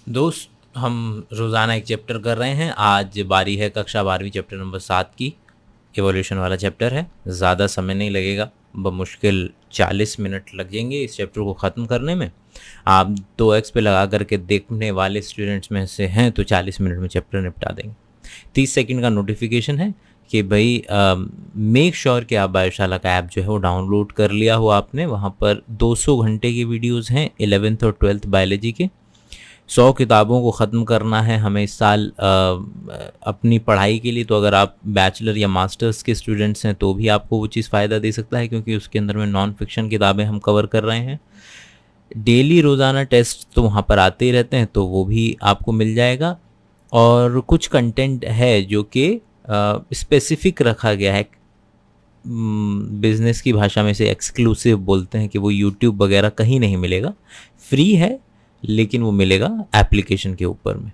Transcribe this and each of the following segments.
दोस्त, हम रोज़ाना एक चैप्टर कर रहे हैं। आज बारी है कक्षा 12वीं चैप्टर नंबर 7 की। इवोल्यूशन वाला चैप्टर है। ज़्यादा समय नहीं लगेगा, बमुश्किल 40 मिनट लगेंगे इस चैप्टर को ख़त्म करने में। आप 2x पे लगा करके देखने वाले स्टूडेंट्स में से हैं तो 40 मिनट में चैप्टर निपटा देंगे। 30 सेकंड का नोटिफिकेशन है कि भाई मेक श्योर कि आप बायोशाला का ऐप जो है वो डाउनलोड कर लिया हो आपने। वहाँ पर 200 घंटे की वीडियोज़ हैं 11th और 12th बायोलॉजी के। 100 किताबों को ख़त्म करना है हमें इस साल अपनी पढ़ाई के लिए। तो अगर आप बैचलर या मास्टर्स के स्टूडेंट्स हैं तो भी आपको वो चीज़ फ़ायदा दे सकता है, क्योंकि उसके अंदर में नॉन फिक्शन किताबें हम कवर कर रहे हैं। डेली रोज़ाना टेस्ट तो वहाँ पर आते ही रहते हैं, तो वो भी आपको मिल जाएगा। और कुछ कंटेंट है जो कि स्पेसिफिक रखा गया है, बिज़नेस की भाषा में से एक्सक्लूसिव बोलते हैं कि वो यूट्यूब वगैरह कहीं नहीं मिलेगा। फ्री है लेकिन वो मिलेगा एप्लीकेशन के ऊपर में,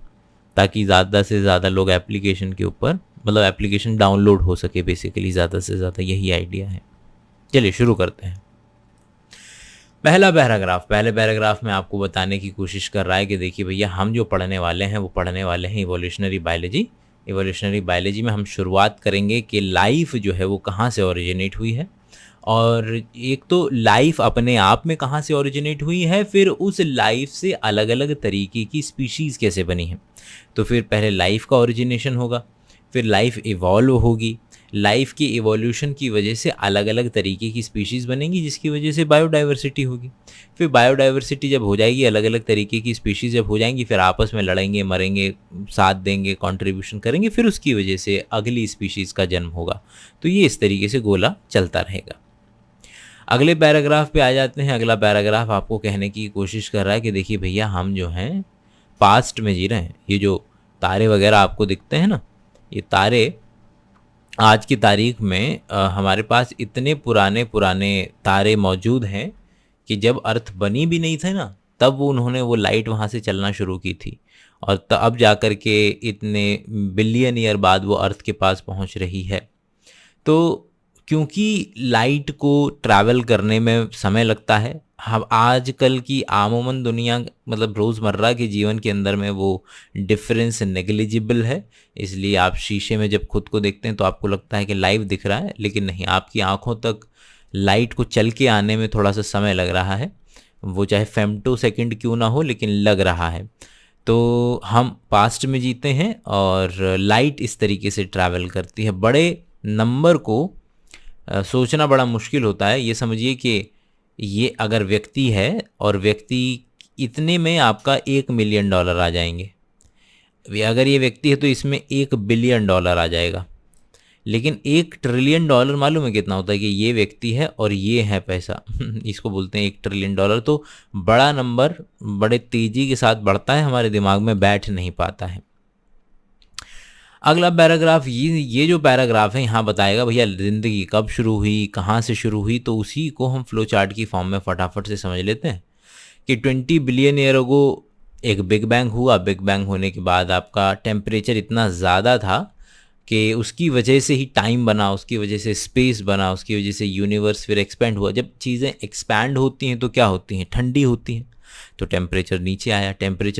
ताकि ज़्यादा से ज़्यादा लोग एप्लीकेशन के ऊपर, मतलब एप्लीकेशन डाउनलोड हो सके बेसिकली ज़्यादा से ज़्यादा, यही आइडिया है। चलिए शुरू करते हैं। पहले पैराग्राफ में आपको बताने की कोशिश कर रहा है कि देखिए भैया, हम जो पढ़ने वाले हैं वो पढ़ने वाले हैं इवोल्यूशनरी बायोलॉजी। इवोल्यूशनरी बायोलॉजी में हम शुरुआत करेंगे कि लाइफ जो है वो कहाँ से ओरिजिनेट हुई है, और एक तो लाइफ अपने आप में कहाँ से ओरिजिनेट हुई है, फिर उस लाइफ से अलग अलग तरीके की स्पीशीज़ कैसे बनी है। तो फिर पहले लाइफ का ओरिजिनेशन होगा, फिर लाइफ इवॉल्व होगी, लाइफ की इवोल्यूशन की वजह से अलग अलग तरीके की स्पीशीज़ बनेंगी, जिसकी वजह से बायोडाइवर्सिटी होगी। फिर बायोडाइवर्सिटी जब हो जाएगी, अलग अलग तरीके की स्पीशीज़ जब हो जाएंगी, फिर आपस में लड़ेंगे, मरेंगे, साथ देंगे, कंट्रीब्यूशन करेंगे, फिर उसकी वजह से अगली स्पीशीज़ का जन्म होगा। तो ये इस तरीके से गोला चलता रहेगा। अगले पैराग्राफ पे आ जाते हैं। अगला पैराग्राफ आपको कहने की कोशिश कर रहा है कि देखिए भैया, हम जो हैं पास्ट में जी रहे हैं। ये जो तारे वगैरह आपको दिखते हैं ना, ये तारे आज की तारीख में हमारे पास इतने पुराने पुराने तारे मौजूद हैं कि जब अर्थ बनी भी नहीं थे ना, तब उन्होंने वो लाइट वहाँ से चलना शुरू की थी, और अब जा कर के इतने बिलियन ईयर बाद वो अर्थ के पास पहुँच रही है। तो क्योंकि लाइट को ट्रैवल करने में समय लगता है, हम आजकल की आमूमन दुनिया, मतलब रोज़मर्रा के जीवन के अंदर में वो डिफरेंस नेग्लिजिबल है। इसलिए आप शीशे में जब खुद को देखते हैं तो आपको लगता है कि लाइव दिख रहा है, लेकिन नहीं, आपकी आंखों तक लाइट को चल के आने में थोड़ा सा समय लग रहा है। वो चाहे फेम्टो सेकंड क्यों ना हो, लेकिन लग रहा है। तो हम पास्ट में जीते हैं और लाइट इस तरीके से ट्रैवल करती है। बड़े नंबर को सोचना बड़ा मुश्किल होता है। ये समझिए कि ये अगर व्यक्ति है और व्यक्ति इतने में आपका $1 मिलियन आ जाएंगे। अगर ये व्यक्ति है तो इसमें $1 बिलियन आ जाएगा। लेकिन $1 ट्रिलियन मालूम है कितना होता है? कि ये व्यक्ति है और ये है पैसा इसको बोलते हैं $1 ट्रिलियन। तो बड़ा नंबर बड़े तेज़ी के साथ बढ़ता है, हमारे दिमाग में बैठ नहीं पाता है। अगला पैराग्राफ, ये जो पैराग्राफ है यहाँ बताएगा भैया ज़िंदगी कब शुरू हुई, कहाँ से शुरू हुई। तो उसी को हम फ्लो चार्ट की फॉर्म में फटाफट से समझ लेते हैं कि 20 बिलियन ईयर अगो एक बिग बैंग हुआ। बिग बैंग होने के बाद आपका टेम्परेचर इतना ज़्यादा था कि उसकी वजह से ही टाइम बना, उसकी वजह से स्पेस बना, उसकी वजह से यूनिवर्स फिर एक्सपेंड हुआ। जब चीज़ें एक्सपैंड होती हैं तो क्या होती हैं? ठंडी होती हैं। तो टेम्परेचर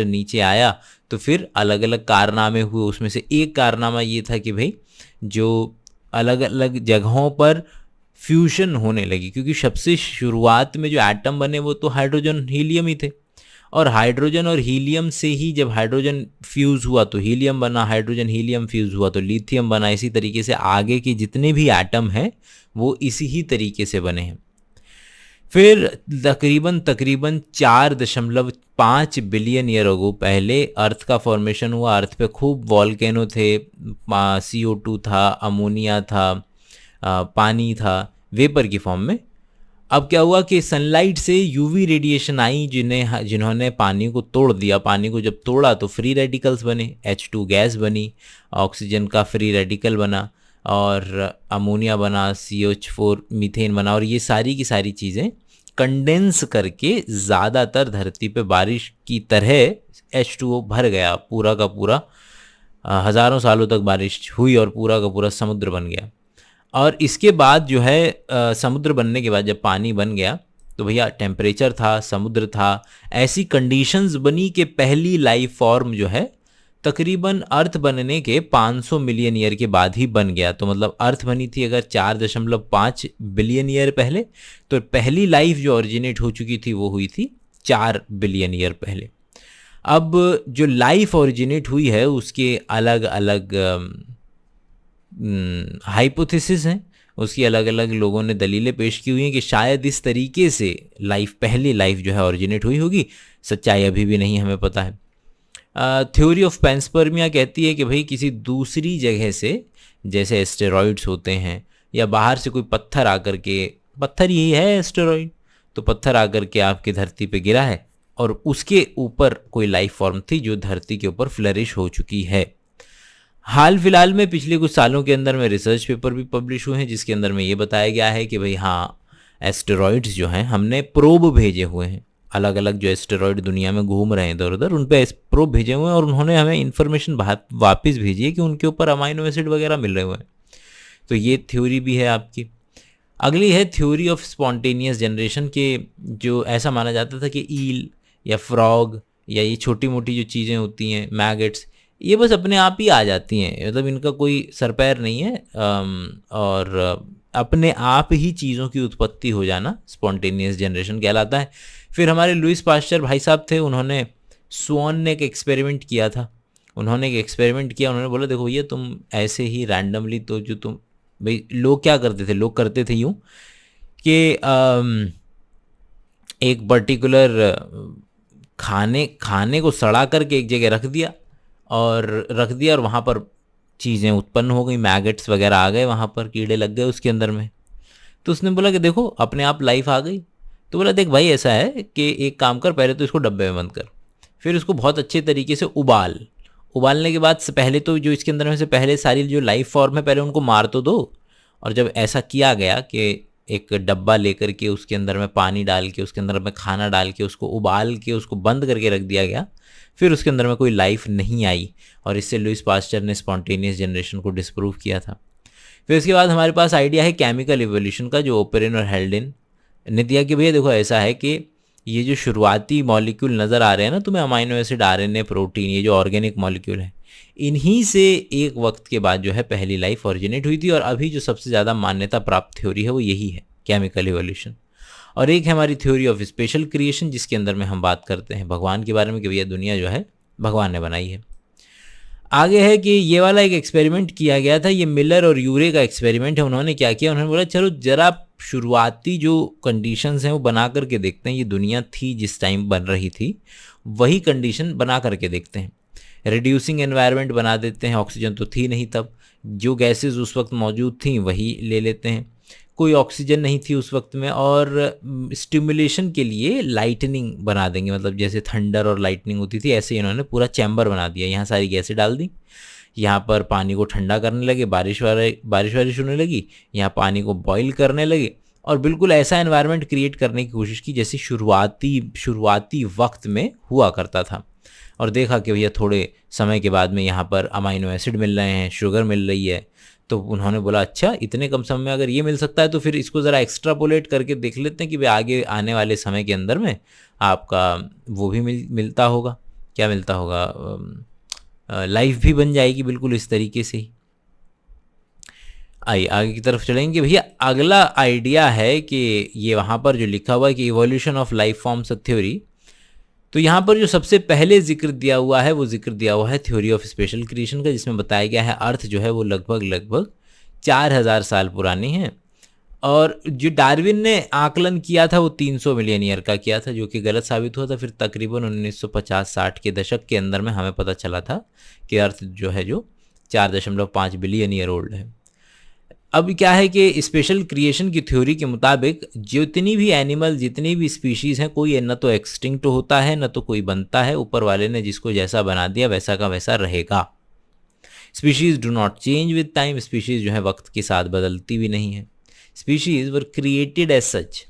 नीचे आया तो फिर अलग अलग कारनामे हुए। उसमें से एक कारनामा ये था कि भाई जो अलग अलग जगहों पर फ्यूजन होने लगी, क्योंकि सबसे शुरुआत में जो एटम बने वो तो हाइड्रोजन हीलियम ही थे, और हाइड्रोजन और हीलियम से ही जब हाइड्रोजन फ्यूज़ हुआ तो हीलियम बना, हाइड्रोजन हीलियम फ्यूज़ हुआ तो लिथियम बना। इसी तरीके से आगे के जितने भी एटम हैं वो इसी ही तरीके से बने हैं। फिर तकरीबन 4.5 बिलियन ईयर अगो पहले अर्थ का फॉर्मेशन हुआ। अर्थ पे खूब वॉल्केनो थे, CO2 था, अमोनिया था, पानी था वेपर की फॉर्म में। अब क्या हुआ कि सनलाइट से यूवी रेडिएशन आई, जिन्होंने पानी को तोड़ दिया। पानी को जब तोड़ा तो फ्री रेडिकल्स बने, H2 गैस बनी, ऑक्सीजन का फ्री रेडिकल बना, और अमोनिया बना, CH4 मीथेन बना। और ये सारी की सारी चीज़ें कंडेंस करके ज़्यादातर धरती पे बारिश की तरह H2O भर गया। पूरा का पूरा हज़ारों सालों तक बारिश हुई और पूरा का पूरा समुद्र बन गया। और इसके बाद जो है समुद्र बनने के बाद जब पानी बन गया तो भैया टेम्परेचर था, समुद्र था, ऐसी कंडीशंस बनी कि पहली लाइफ फॉर्म जो है तकरीबन अर्थ बनने के 500 मिलियन ईयर के बाद ही बन गया। तो मतलब अर्थ बनी थी अगर 4.5 बिलियन ईयर पहले, तो पहली लाइफ जो ओरिजिनेट हो चुकी थी वो हुई थी 4 बिलियन ईयर पहले। अब जो लाइफ ओरिजिनेट हुई है उसके अलग अलग हाइपोथेसिस हैं, उसकी अलग अलग लोगों ने दलीलें पेश की हुई हैं कि शायद इस तरीके से लाइफ, पहली लाइफ जो है ओरिजिनेट हुई होगी। सच्चाई अभी भी नहीं हमें पता है। थ्योरी ऑफ पैंस्पर्मिया कहती है कि भाई किसी दूसरी जगह से, जैसे एस्टेरॉइड्स होते हैं या बाहर से कोई पत्थर आकर के, पत्थर यही है एस्टेरॉइड, तो पत्थर आकर के आपकी धरती पे गिरा है और उसके ऊपर कोई लाइफ फॉर्म थी जो धरती के ऊपर फ्लरिश हो चुकी है। हाल फिलहाल में पिछले कुछ सालों के अंदर में रिसर्च पेपर भी पब्लिश हुए हैं जिसके अंदर में ये बताया गया है कि भाई हाँ, एस्टेरॉइड्स जो हैं, हमने प्रोब भेजे हुए हैं, अलग अलग जो एस्टेरॉइड दुनिया में घूम रहे हैं इधर उधर, उन पे प्रोब भेजे हुए हैं और उन्होंने हमें इन्फॉर्मेशन वापस भेजी है कि उनके ऊपर अमाइनो एसिड वगैरह मिल रहे हुए हैं। तो ये थ्योरी भी है आपकी। अगली है थ्योरी ऑफ स्पॉन्टेनियस जनरेशन के, जो ऐसा माना जाता था कि ईल या फ्रॉग या ये छोटी मोटी जो चीज़ें होती हैं, मैगट्स, ये बस अपने आप ही आ जाती हैं, मतलब इनका कोई सर पैर नहीं है, और अपने आप ही चीज़ों की उत्पत्ति हो जाना स्पॉन्टेनियस जनरेशन कहलाता है। फिर हमारे लुईस पास्चर भाई साहब थे, उन्होंने स्वान ने एक एक्सपेरिमेंट किया था। उन्होंने बोला देखो ये तुम ऐसे ही रैंडमली, तो जो तुम भाई लोग क्या करते थे, लोग करते थे यूँ कि एक पर्टिकुलर खाने को सड़ा करके एक जगह रख दिया और वहाँ पर चीज़ें उत्पन्न हो गई, मैगट्स वगैरह आ गए, वहाँ पर कीड़े लग गए उसके अंदर में। तो उसने बोला कि देखो अपने आप लाइफ आ गई। तो बोला देख भाई ऐसा है कि एक काम कर, पहले तो इसको डब्बे में बंद कर, फिर इसको बहुत अच्छे तरीके से उबालने के बाद पहले तो जो इसके अंदर में से पहले सारी जो लाइफ फॉर्म है पहले उनको मार तो दो। और जब ऐसा किया गया कि एक डब्बा लेकर के उसके अंदर में पानी डाल के, उसके अंदर में खाना डाल के, उसको उबाल के, उसको बंद करके रख दिया गया, फिर उसके अंदर में कोई लाइफ नहीं आई और इससे लुईस पास्चर ने स्पॉन्टेनियस जनरेशन को डिस्प्रूव किया था। फिर उसके बाद हमारे पास आइडिया है केमिकल इवोल्यूशन का, जो ओपेरिन और हेल्डेन ने दिया कि भैया देखो ऐसा है कि ये जो शुरुआती मॉलिक्यूल नज़र आ रहे हैं ना तुम्हें, अमाइनो एसिड, आरएनए, प्रोटीन, ये जो ऑर्गेनिक मॉलिक्यूल है, इन्हीं से एक वक्त के बाद जो है पहली लाइफ ओरिजिनेट हुई थी। और अभी जो सबसे ज़्यादा मान्यता प्राप्त थ्योरी है वो यही है, केमिकल इवोल्यूशन। और एक है हमारी थ्योरी ऑफ स्पेशल क्रिएशन, जिसके अंदर में हम बात करते हैं भगवान के बारे में कि भैया दुनिया जो है भगवान ने बनाई है। आगे है कि ये वाला एक एक्सपेरिमेंट किया गया था, ये मिलर और यूरे का एक्सपेरिमेंट है। उन्होंने क्या किया, उन्होंने बोला चलो जरा शुरुआती जो कंडीशंस हैं वो बना करके देखते हैं, ये दुनिया थी जिस टाइम बन रही थी वही कंडीशन बना करके देखते हैं। रिड्यूसिंग एनवायरनमेंट बना देते हैं, ऑक्सीजन तो थी नहीं तब, जो गैसेस उस वक्त मौजूद थी वही ले लेते हैं, कोई ऑक्सीजन नहीं थी उस वक्त में, और स्टिमुलेशन के लिए लाइटनिंग बना देंगे, मतलब जैसे थंडर और लाइटनिंग होती थी ऐसे इन्होंने पूरा चैम्बर बना दिया, यहाँ सारी गैसें डाल दी, यहाँ पर पानी को ठंडा करने लगे, बारिश वारिश होने लगी, यहाँ पानी को बॉईल करने लगे और बिल्कुल ऐसा एनवायरनमेंट क्रिएट करने की कोशिश की जैसे शुरुआती वक्त में हुआ करता था। और देखा कि भैया थोड़े समय के बाद में यहाँ पर अमाइनो एसिड मिल रहे हैं, शुगर मिल रही है। तो उन्होंने बोला अच्छा इतने कम समय में अगर ये मिल सकता है तो फिर इसको ज़रा एक्स्ट्रापोलेट करके देख लेते हैं कि भाई आगे आने वाले समय के अंदर में आपका वो भी मिलता होगा, क्या मिलता होगा, लाइफ भी बन जाएगी बिल्कुल इस तरीके से ही। आइए आगे की तरफ चलेंगे। भैया अगला आइडिया है कि ये वहाँ पर जो लिखा हुआ है कि evolution of life forms a theory, तो यहाँ पर जो सबसे पहले जिक्र दिया हुआ है वो जिक्र दिया हुआ है थ्योरी ऑफ स्पेशल क्रिएशन का, जिसमें बताया गया है अर्थ जो है वो लगभग 4000 साल पुरानी है। और जो डार्विन ने आकलन किया था वो 300 मिलियन ईयर का किया था, जो कि गलत साबित हुआ था। फिर तकरीबन 1950-60 के दशक के अंदर में हमें पता चला था कि अर्थ जो है जो 4.5 बिलियन ईयर ओल्ड है। अब क्या है कि स्पेशल क्रिएशन की थ्योरी के मुताबिक जितनी भी एनिमल, जितनी भी स्पीशीज़ हैं, कोई न तो एक्सटिंक्ट होता है न तो कोई बनता है, ऊपर वाले ने जिसको जैसा बना दिया वैसा का वैसा रहेगा। Species do not change with time, species जो है वक्त के साथ बदलती भी नहीं है। Species were created as such,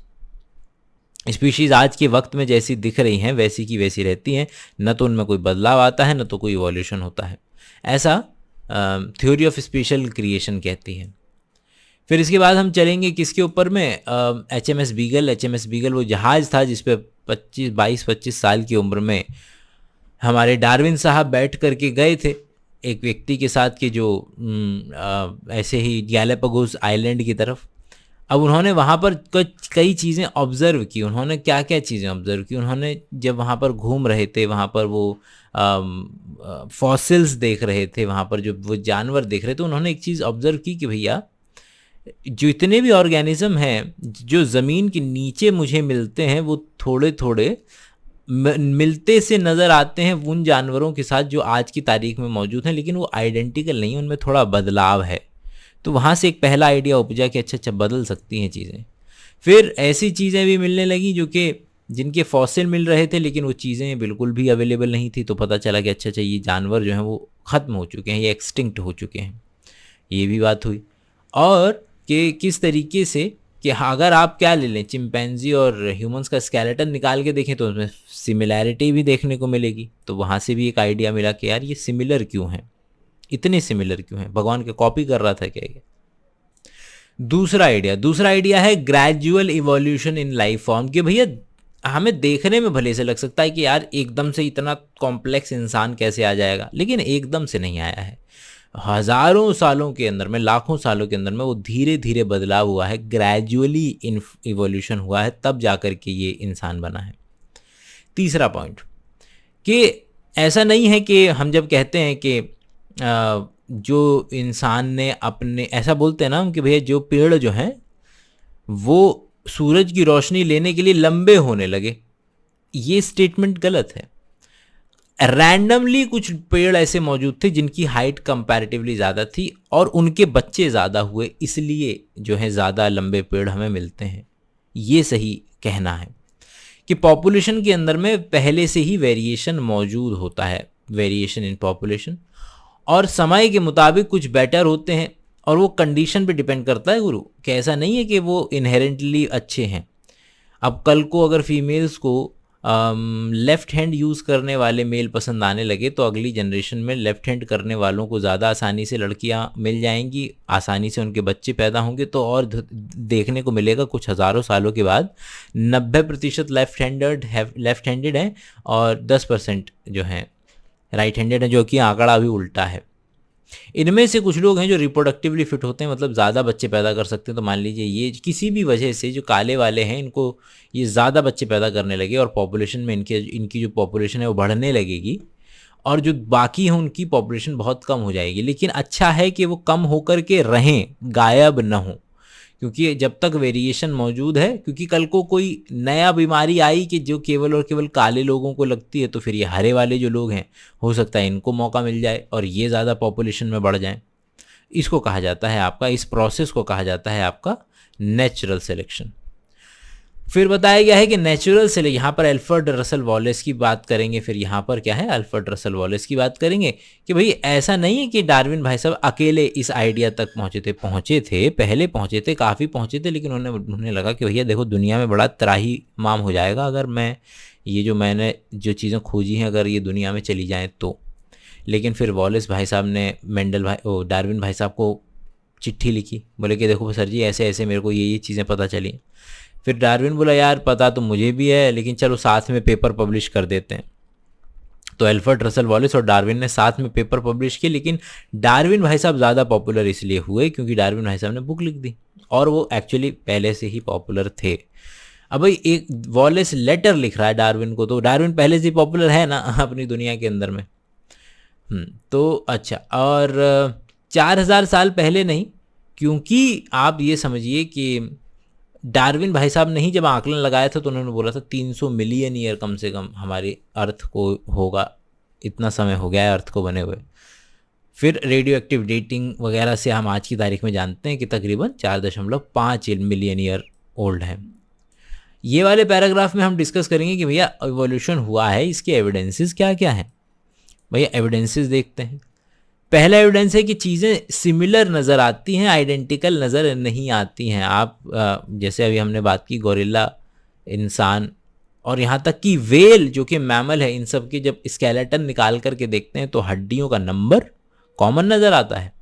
species आज के वक्त में जैसी दिख रही हैं वैसी की वैसी रहती हैं, न तो उनमें कोई बदलाव आता है न तो कोई इवोल्यूशन होता है। ऐसा थ्योरी ऑफ स्पेशल क्रिएशन कहती है। फिर इसके बाद हम चलेंगे किसके ऊपर में, HMS बीगल। HMS बीगल वो जहाज़ था जिस पे 22-25 साल की उम्र में हमारे डार्विन साहब बैठ करके गए थे एक व्यक्ति के साथ कि जो ऐसे ही गैलापागोस आइलैंड की तरफ। अब उन्होंने वहाँ पर कई चीज़ें ऑब्ज़र्व की। उन्होंने क्या क्या चीज़ें ऑब्ज़र्व की, उन्होंने जब वहाँ पर घूम रहे थे, वहाँ पर वो फॉसिल्स देख रहे थे, वहाँ पर जो वो जानवर देख रहे थे, उन्होंने एक चीज़ ऑब्ज़र्व की कि भैया जितने भी ऑर्गेनिज्म हैं जो ज़मीन के नीचे मुझे मिलते हैं वो थोड़े थोड़े मिलते से नज़र आते हैं उन जानवरों के साथ जो आज की तारीख में मौजूद हैं, लेकिन वो आइडेंटिकल नहीं, उनमें थोड़ा बदलाव है। तो वहाँ से एक पहला आइडिया उपजा कि अच्छा बदल सकती हैं चीज़ें। फिर ऐसी चीज़ें भी मिलने लगी जो कि जिनके फॉसिल मिल रहे थे लेकिन वो चीज़ें बिल्कुल भी अवेलेबल नहीं थी। तो पता चला कि अच्छा ये जानवर जो हैं वो ख़त्म हो चुके हैं, ये एक्सटिंक्ट हो चुके हैं। ये भी बात हुई। और कि किस तरीके से कि अगर आप क्या ले लें, चिंपैंजी और ह्यूमंस का स्केलेटन निकाल के देखें तो उसमें सिमिलैरिटी भी देखने को मिलेगी। तो वहाँ से भी एक आइडिया मिला कि यार ये सिमिलर क्यों हैं, इतने सिमिलर क्यों हैं, भगवान के कॉपी कर रहा था क्या ये। दूसरा आइडिया है gradual evolution in life form. कि भैया हमें देखने में भले से लग सकता है कि यार एकदम से इतना कॉम्प्लेक्स इंसान कैसे आ जाएगा, लेकिन एकदम से नहीं आया है। हज़ारों सालों के अंदर में, लाखों सालों के अंदर में वो धीरे धीरे बदलाव हुआ है, ग्रेजुअली इवोल्यूशन हुआ है, तब जाकर के ये इंसान बना है। तीसरा पॉइंट कि ऐसा नहीं है कि हम जब कहते हैं कि जो इंसान ने अपने, ऐसा बोलते हैं ना हम कि भैया जो पेड़ जो हैं वो सूरज की रोशनी लेने के लिए लंबे होने लगे, ये स्टेटमेंट गलत है। रैंडमली कुछ पेड़ ऐसे मौजूद थे जिनकी हाइट कंपैरेटिवली ज़्यादा थी और उनके बच्चे ज़्यादा हुए, इसलिए जो है ज़्यादा लंबे पेड़ हमें मिलते हैं। ये सही कहना है कि पॉपुलेशन के अंदर में पहले से ही वेरिएशन मौजूद होता है, वेरिएशन इन पॉपुलेशन, और समय के मुताबिक कुछ बेटर होते हैं और वो कंडीशन पे डिपेंड करता है गुरु, कि ऐसा नहीं है कि वो इनहेरेंटली अच्छे हैं। अब कल को अगर फीमेल्स को लेफ़्ट हैंड यूज़ करने वाले मेल पसंद आने लगे तो अगली जनरेशन में लेफ़्ट हैंड करने वालों को ज़्यादा आसानी से लड़कियां मिल जाएंगी, आसानी से उनके बच्चे पैदा होंगे। तो और देखने को मिलेगा कुछ हज़ारों सालों के बाद 90% लेफ़्ट हैंडेड हैं और 10% जो हैं राइट हैंडेड हैं, जो कि आंकड़ा भी उल्टा है। इनमें से कुछ लोग हैं जो रिप्रोडक्टिवली फिट होते हैं, मतलब ज़्यादा बच्चे पैदा कर सकते हैं। तो मान लीजिए ये किसी भी वजह से जो काले वाले हैं इनको ये ज़्यादा बच्चे पैदा करने लगे और पॉपुलेशन में इनकी जो पॉपुलेशन है वो बढ़ने लगेगी और जो बाकी हैं उनकी पॉपुलेशन बहुत कम हो जाएगी। लेकिन अच्छा है कि वो कम होकर के रहें, गायब ना हो, क्योंकि जब तक वेरिएशन मौजूद है, क्योंकि कल को कोई नया बीमारी आई कि जो केवल और केवल काले लोगों को लगती है तो फिर ये हरे वाले जो लोग हैं हो सकता है इनको मौका मिल जाए और ये ज़्यादा पॉपुलेशन में बढ़ जाएं। इसको कहा जाता है आपका, इस प्रोसेस को कहा जाता है आपका नेचुरल सिलेक्शन। फिर बताया गया है कि नेचुरल से यहाँ पर अल्फ्रेड रसल वॉलेस की बात करेंगे, फिर यहाँ पर क्या है अल्फ्रेड रसल वॉलेस की बात करेंगे कि भाई ऐसा नहीं है कि डार्विन भाई साहब अकेले इस आइडिया तक पहले पहुँचे थे, काफ़ी पहुँचे थे, लेकिन उन्हें लगा कि भैया देखो दुनिया में बड़ा त्राही माम हो जाएगा अगर मैंने जो चीज़ें खोजी हैं अगर ये दुनिया में चली जाएँ तो। लेकिन फिर वॉलेस भाई साहब ने डार्विन भाई साहब को चिट्ठी लिखी, बोले कि देखो सर जी ऐसे ऐसे मेरे को ये चीज़ें पता चली। फिर डार्विन बोला यार पता तो मुझे भी है, लेकिन चलो साथ में पेपर पब्लिश कर देते हैं। तो अल्फ्रेड रसल वॉलेस और डार्विन ने साथ में पेपर पब्लिश किए, लेकिन डार्विन भाई साहब ज़्यादा पॉपुलर इसलिए हुए क्योंकि डार्विन भाई साहब ने बुक लिख दी और वो एक्चुअली पहले से ही पॉपुलर थे। अब भाई एक वॉलेस लेटर लिख रहा है डार्विन को, तो डार्विन पहले से ही पॉपुलर है ना अपनी दुनिया के अंदर में। तो अच्छा, और 4000 साल पहले नहीं, क्योंकि आप ये समझिए कि डार्विन भाई साहब ने ही जब आकलन लगाया था तो उन्होंने बोला था 300 मिलियन ईयर कम से कम हमारे अर्थ को होगा, इतना समय हो गया है अर्थ को बने हुए। फिर रेडियो एक्टिव डेटिंग वगैरह से हम आज की तारीख में जानते हैं कि तकरीबन 4.5 मिलियन ईयर ओल्ड है। ये वाले पैराग्राफ में हम डिस्कस करेंगे कि भैया इवोल्यूशन हुआ है, इसके एविडेंसेस क्या क्या हैं। भैया एविडेंसेस देखते हैं। पहला एविडेंस है कि चीज़ें सिमिलर नज़र आती हैं, आइडेंटिकल नज़र नहीं आती हैं। आप जैसे अभी हमने बात की गोरिल्ला, इंसान और यहाँ तक कि वेल जो कि मैमल है, इन सब के जब स्केलेटन निकाल करके देखते हैं तो हड्डियों का नंबर कॉमन नज़र आता है।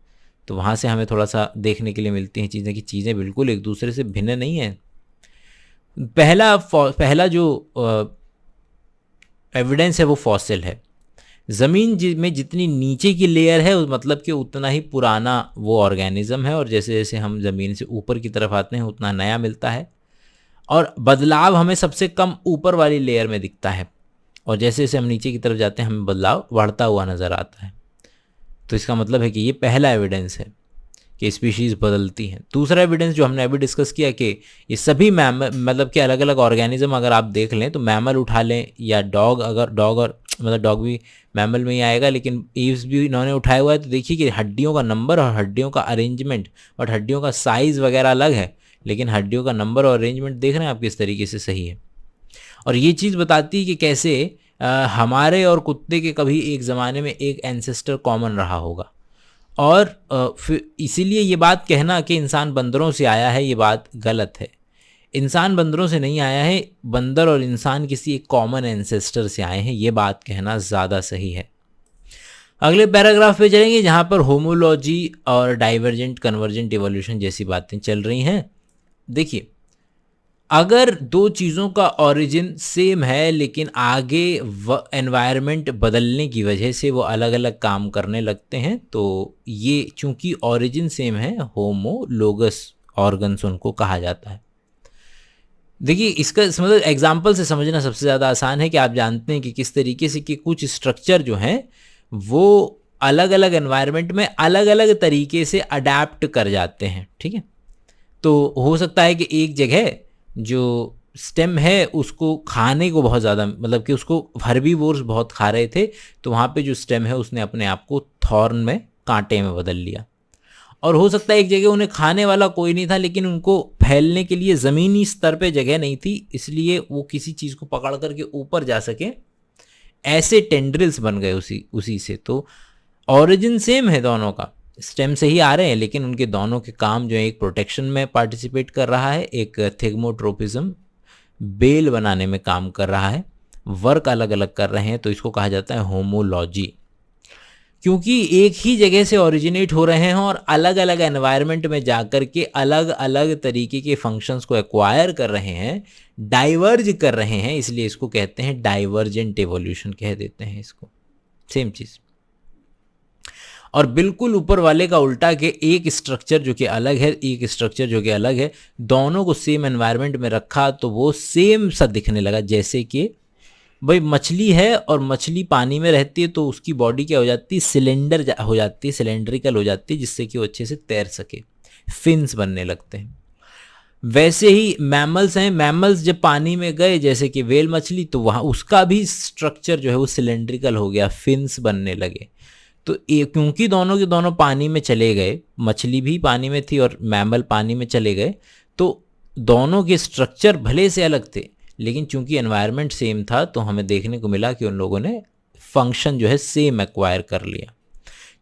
तो वहाँ से हमें थोड़ा सा देखने के लिए मिलती हैं चीज़ें कि चीज़ें बिल्कुल एक दूसरे से भिन्न नहीं हैं। पहला जो एविडेंस है वो फॉसिल है। ज़मीन में जितनी नीचे की लेयर है मतलब कि उतना ही पुराना वो ऑर्गेनिज्म है, और जैसे जैसे हम ज़मीन से ऊपर की तरफ आते हैं उतना नया मिलता है, और बदलाव हमें सबसे कम ऊपर वाली लेयर में दिखता है, और जैसे जैसे हम नीचे की तरफ जाते हैं हमें बदलाव बढ़ता हुआ नज़र आता है। तो इसका मतलब है कि ये पहला एविडेंस है कि स्पीशीज़ बदलती हैं। दूसरा एविडेंस जो हमने अभी डिस्कस किया कि ये सभी मतलब कि अलग अलग ऑर्गेनिज्म अगर आप देख लें तो मैमल उठा लें या डॉग, अगर डॉग और मतलब डॉग भी मैमल में ही आएगा, लेकिन एव्स भी इन्होंने उठाया हुआ है, तो देखिए कि हड्डियों का नंबर और हड्डियों का अरेंजमेंट और हड्डियों का साइज़ वगैरह अलग है, लेकिन हड्डियों का नंबर और अरेंजमेंट देख रहे हैं आप किस तरीके से सही है। और ये चीज़ बताती है कि कैसे हमारे और कुत्ते के कभी एक ज़माने में एक एंसेस्टर कॉमन रहा होगा, और फिर इसीलिए ये बात कहना कि इंसान बंदरों से आया है ये बात गलत है। इंसान बंदरों से नहीं आया है, बंदर और इंसान किसी एक कॉमन एंसेस्टर से आए हैं, ये बात कहना ज़्यादा सही है। अगले पैराग्राफ पे चलेंगे जहाँ पर होमोलॉजी और डाइवर्जेंट कन्वर्जेंट इवोल्यूशन जैसी बातें चल रही हैं। देखिए, अगर दो चीज़ों का ओरिजिन सेम है लेकिन आगे एनवायरनमेंट बदलने की वजह से वो अलग अलग काम करने लगते हैं, तो ये चूंकि ओरिजिन सेम है होमोलोगस ऑर्गन्स उनको कहा जाता है। देखिए, इसका मतलब एग्जाम्पल से समझना सबसे ज़्यादा आसान है कि आप जानते हैं कि किस तरीके से कि कुछ स्ट्रक्चर जो हैं वो अलग अलग एनवायरनमेंट में अलग अलग तरीके से अडेप्ट कर जाते हैं। ठीक है, तो हो सकता है कि एक जगह जो स्टेम है उसको खाने को बहुत ज़्यादा, मतलब कि उसको हर्बीवोर्स बहुत खा रहे थे, तो वहाँ पे जो स्टेम है उसने अपने आप को थॉर्न में, कांटे में बदल लिया। और हो सकता है एक जगह उन्हें खाने वाला कोई नहीं था लेकिन उनको फैलने के लिए ज़मीनी स्तर पे जगह नहीं थी, इसलिए वो किसी चीज़ को पकड़ करके ऊपर जा सके, ऐसे टेंड्रिल्स बन गए उसी से। तो ऑरिजिन सेम है दोनों का, स्टेम से ही आ रहे हैं, लेकिन उनके दोनों के काम जो है, एक प्रोटेक्शन में पार्टिसिपेट कर रहा है, एक थिग्मोट्रोपिज्म बेल बनाने में काम कर रहा है, वर्क अलग अलग कर रहे हैं, तो इसको कहा जाता है होमोलॉजी। क्योंकि एक ही जगह से ओरिजिनेट हो रहे हैं और अलग अलग एनवायरनमेंट में जाकर के अलग अलग तरीके के फंक्शंस को एक्वायर कर रहे हैं, डाइवर्ज कर रहे हैं, इसलिए इसको कहते हैं डाइवर्जेंट एवोल्यूशन कह देते हैं इसको। सेम चीज़। और बिल्कुल ऊपर वाले का उल्टा के एक स्ट्रक्चर जो कि अलग है, एक स्ट्रक्चर जो कि अलग है, दोनों को सेम एनवायरनमेंट में रखा तो वो सेम सा दिखने लगा। जैसे कि भाई मछली है और मछली पानी में रहती है तो उसकी बॉडी क्या हो जाती है, सिलेंडर हो जाती है, सिलेंड्रिकल हो जाती है, जिससे कि वो अच्छे से तैर सके, फिन्स बनने लगते हैं। वैसे ही मैमल्स हैं, मैमल्स जब पानी में गए जैसे कि वेल मछली, तो वहाँ उसका भी स्ट्रक्चर जो है वो सिलेंड्रिकल हो गया, फिन्स बनने लगे। तो क्योंकि दोनों के दोनों पानी में चले गए, मछली भी पानी में थी और मैमल पानी में चले गए, तो दोनों के स्ट्रक्चर भले से अलग थे लेकिन चूंकि एनवायरनमेंट सेम था तो हमें देखने को मिला कि उन लोगों ने फंक्शन जो है सेम एक्वायर कर लिया।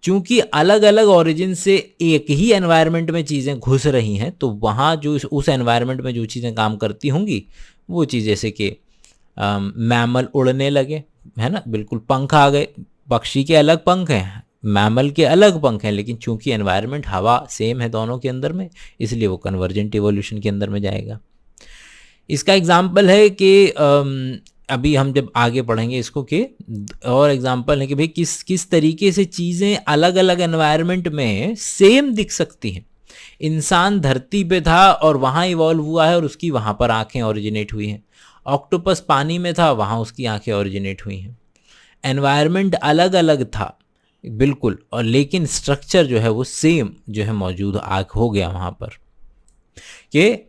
चूंकि अलग अलग ओरिजिन से एक ही एनवायरनमेंट में चीज़ें घुस रही हैं, तो वहाँ जो उस एनवायरनमेंट में जो चीज़ें काम करती होंगी वो चीज़, जैसे कि मैमल उड़ने लगे, है ना, बिल्कुल पंख आ गए, पक्षी के अलग पंख हैं, मैमल के अलग पंख हैं, लेकिन चूंकि एनवायरनमेंट हवा सेम है दोनों के अंदर में, इसलिए वो कन्वर्जेंट इवोल्यूशन के अंदर में जाएगा। इसका एग्जाम्पल है कि अभी हम जब आगे पढ़ेंगे इसको कि और एग्जाम्पल है कि भाई किस तरीके से चीज़ें अलग अलग एनवायरनमेंट में सेम दिख सकती हैं। इंसान धरती पे था और वहाँ इवॉल्व हुआ है और उसकी वहाँ पर आँखें ओरिजिनेट हुई हैं। ऑक्टोपस पानी में था, वहाँ उसकी आँखें ओरिजिनेट हुई हैं। एनवायरनमेंट अलग अलग था बिल्कुल, और लेकिन स्ट्रक्चर जो है वो सेम जो है मौजूद आँख हो गया वहाँ पर, कि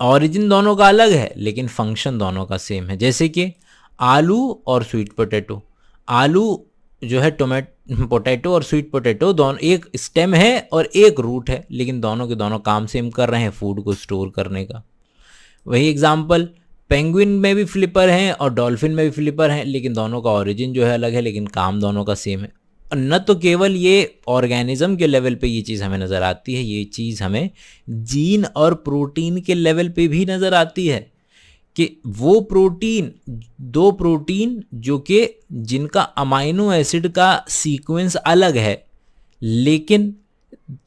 ऑरिजिन दोनों का अलग है लेकिन फंक्शन दोनों का सेम है। जैसे कि आलू और स्वीट पोटैटो, आलू जो है पोटैटो और स्वीट पोटैटो दोनों एक स्टेम है और एक रूट है, लेकिन दोनों के दोनों काम सेम कर रहे हैं, फूड को स्टोर करने का। वही एग्जाम्पल पेंगुइन में भी फ्लिपर हैं और डॉल्फिन में भी फ्लिपर हैं, लेकिन दोनों का ओरिजिन जो है अलग है लेकिन काम दोनों का सेम है। न तो केवल ये ऑर्गेनिज्म के लेवल पे ये चीज़ हमें नज़र आती है, ये चीज़ हमें जीन और प्रोटीन के लेवल पे भी नज़र आती है कि वो प्रोटीन, दो प्रोटीन जो कि जिनका अमाइनो एसिड का सीक्वेंस अलग है, लेकिन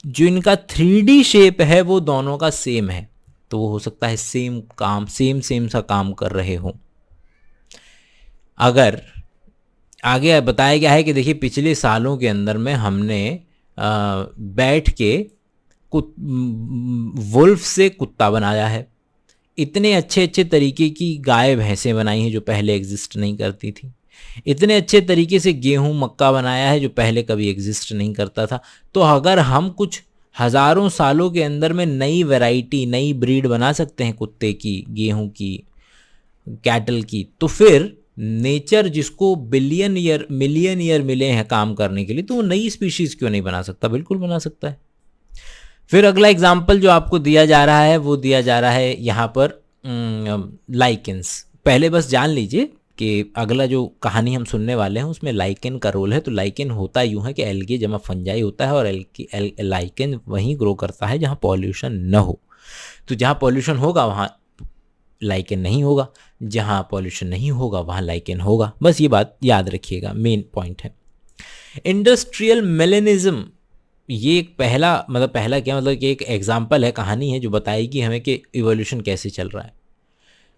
जो इनका 3D शेप है वो दोनों का सेम है, तो वो हो सकता है सेम काम, सेम सा काम कर रहे हो। अगर आगे बताया गया है कि देखिए पिछले सालों के अंदर में हमने बैठ के वुल्फ से कुत्ता बनाया है, इतने अच्छे अच्छे तरीके की गाय भैंसें बनाई हैं जो पहले एग्जिस्ट नहीं करती थी, इतने अच्छे तरीके से गेहूं मक्का बनाया है जो पहले कभी एग्जिस्ट नहीं करता था। तो अगर हम कुछ हज़ारों सालों के अंदर में नई वैरायटी, नई ब्रीड बना सकते हैं कुत्ते की, गेहूं की, कैटल की, तो फिर नेचर जिसको मिलियन ईयर मिले हैं काम करने के लिए, तो वो नई स्पीशीज़ क्यों नहीं बना सकता? बिल्कुल बना सकता है। फिर अगला एग्जाम्पल जो आपको दिया जा रहा है वो दिया जा रहा है यहाँ पर लाइकेंस। पहले बस जान लीजिए कि अगला जो कहानी हम सुनने वाले हैं उसमें लाइकेन का रोल है। तो लाइकेन होता यूँ है कि एल्गे जमा फंजाई होता है, और लाइकेन वहीं ग्रो करता है जहाँ पॉल्यूशन न हो। तो जहाँ पॉल्यूशन होगा वहाँ लाइकेन नहीं होगा, जहाँ पॉल्यूशन नहीं होगा वहाँ लाइकेन होगा। बस ये बात याद रखिएगा, मेन पॉइंट है। इंडस्ट्रियल मिलेनिज्म, ये एक पहला क्या मतलब कि एक एग्जाम्पल है, कहानी है जो बताएगी हमें कि इवोल्यूशन कैसे चल रहा है।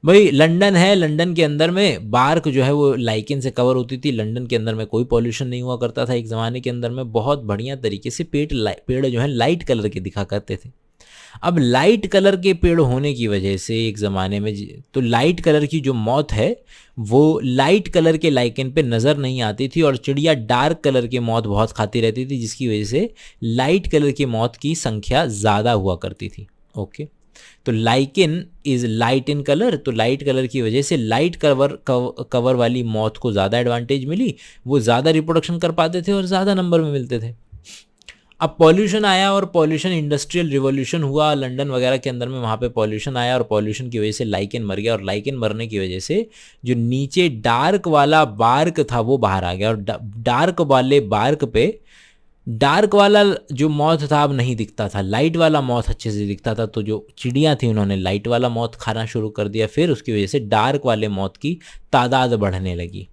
भाई लंदन है, लंदन के अंदर में बार्क जो है वो लाइकेन से कवर होती थी। लंदन के अंदर में कोई पॉल्यूशन नहीं हुआ करता था एक ज़माने के अंदर में, बहुत बढ़िया तरीके से पेड़ जो है लाइट कलर के दिखा करते थे। अब लाइट कलर के पेड़ होने की वजह से एक ज़माने में तो लाइट कलर की जो मौत है वो लाइट कलर के लाइकेन पे नज़र नहीं आती थी, और चिड़िया डार्क कलर की मौत बहुत खाती रहती थी, जिसकी वजह से लाइट कलर की मौत की संख्या ज़्यादा हुआ करती थी। ओके, तो lichen is light in colour, तो लाइट कलर की वजह से लाइट कवर वाली मौत को ज़्यादा एडवांटेज मिली, वो ज़्यादा रिप्रोडक्शन कर पाते थे और ज़्यादा नंबर में मिलते थे। अब पॉल्यूशन आया, और पॉल्यूशन इंडस्ट्रियल रिवॉल्यूशन हुआ लंदन वगैरह के अंदर में, वहाँ पे पॉल्यूशन आया और पॉल्यूशन की वजह से लाइकेन मर गया, और लाइकेन मरने की वजह से जो नीचे डार्क वाला बार्क था वो बाहर आ गया, और डार्क वाले बार्क पे डार्क वाला जो मौत था अब नहीं दिखता था, लाइट वाला मौत अच्छे से दिखता था। तो जो चिड़ियाँ थी उन्होंने लाइट वाला मौत खाना शुरू कर दिया, फिर उसकी वजह से डार्क वाले मौत की तादाद बढ़ने लगी,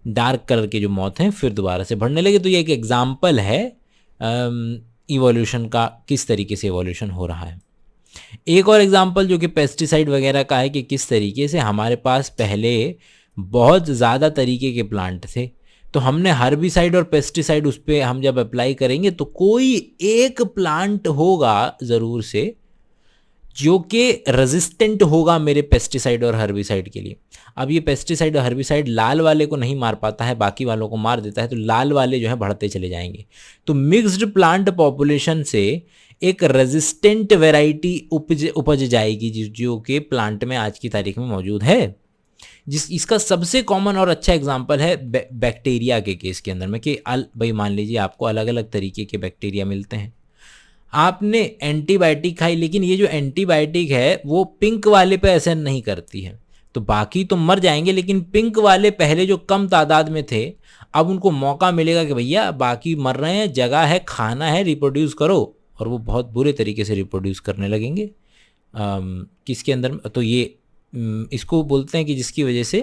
डार्क कलर की जो मौत हैं फिर दोबारा से बढ़ने लगी। तो ये एक एग्जाम्पल है इवोल्यूशन का, किस तरीके से इवोल्यूशन हो रहा है। एक और एग्जाम्पल जो कि पेस्टिसाइड वगैरह का है, कि किस तरीके से हमारे पास पहले बहुत ज़्यादा तरीके के प्लांट थे, तो हमने हर्बिसाइड और पेस्टिसाइड उस पर हम जब अप्लाई करेंगे तो कोई एक प्लांट होगा ज़रूर से जो कि रेजिस्टेंट होगा मेरे पेस्टिसाइड और हर्बिसाइड के लिए। अब ये पेस्टिसाइड और हर्बिसाइड लाल वाले को नहीं मार पाता है, बाकी वालों को मार देता है, तो लाल वाले जो है बढ़ते चले जाएंगे। तो मिक्स्ड प्लांट पॉपुलेशन से एक रेजिस्टेंट वैरायटी उपज जाएगी जो कि प्लांट में आज की तारीख में मौजूद है। इसका सबसे कॉमन और अच्छा एग्जांपल है बैक्टीरिया के केस के अंदर में, कि भाई मान लीजिए आपको अलग अलग तरीके के बैक्टीरिया मिलते हैं, आपने एंटीबायोटिक खाई, लेकिन ये जो एंटीबायोटिक है वो पिंक वाले पे असर नहीं करती है, तो बाकी तो मर जाएंगे, लेकिन पिंक वाले पहले जो कम तादाद में थे अब उनको मौका मिलेगा कि भैया बाकी मर रहे हैं, जगह है, खाना है, रिप्रोड्यूस करो, और वो बहुत बुरे तरीके से रिप्रोड्यूस करने लगेंगे किसके अंदर। तो ये इसको बोलते हैं कि जिसकी वजह से